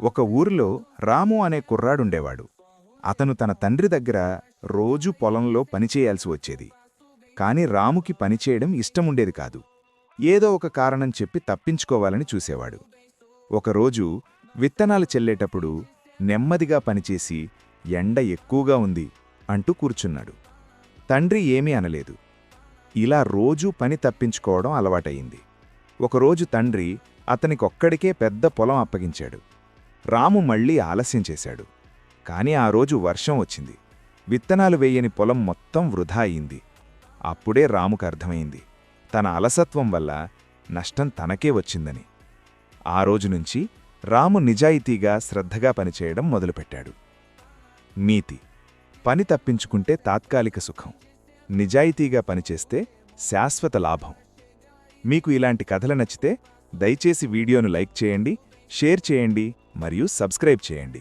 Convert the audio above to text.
ఒక ఊరిలో రాము అనే కుర్రాడుండేవాడు. అతను తన తండ్రి దగ్గర రోజూ పొలంలో పనిచేయాల్సి వచ్చేది. కాని రాముకి పనిచేయడం ఇష్టముండేది కాదు. ఏదో ఒక కారణం చెప్పి తప్పించుకోవాలని చూసేవాడు. ఒకరోజు విత్తనాలు చెల్లేటప్పుడు నెమ్మదిగా పనిచేసి ఎండ ఎక్కువగా ఉంది అంటూ కూర్చున్నాడు. తండ్రి ఏమీ అనలేదు. ఇలా రోజూ పని తప్పించుకోవడం అలవాటయింది. ఒకరోజు తండ్రి అతనికొక్కడికే పెద్ద పొలం అప్పగించాడు. రాము మళ్లీ ఆలస్యం చేశాడు. కాని ఆ రోజు వర్షం వచ్చింది. విత్తనాలు వేయని పొలం మొత్తం వృధా అయింది. అప్పుడే రాముకు అర్థమైంది, తన అలసత్వం వల్ల నష్టం తనకే వచ్చిందని. ఆ రోజునుంచి రాము నిజాయితీగా శ్రద్ధగా పనిచేయడం మొదలుపెట్టాడు. నీతి: పని తప్పించుకుంటే తాత్కాలిక సుఖం, నిజాయితీగా పనిచేస్తే శాశ్వత లాభం. మీకు ఇలాంటి కథలు నచ్చితే దయచేసి వీడియోను లైక్ చేయండి, షేర్ చేయండి మరియు సబ్స్క్రైబ్ చేయండి.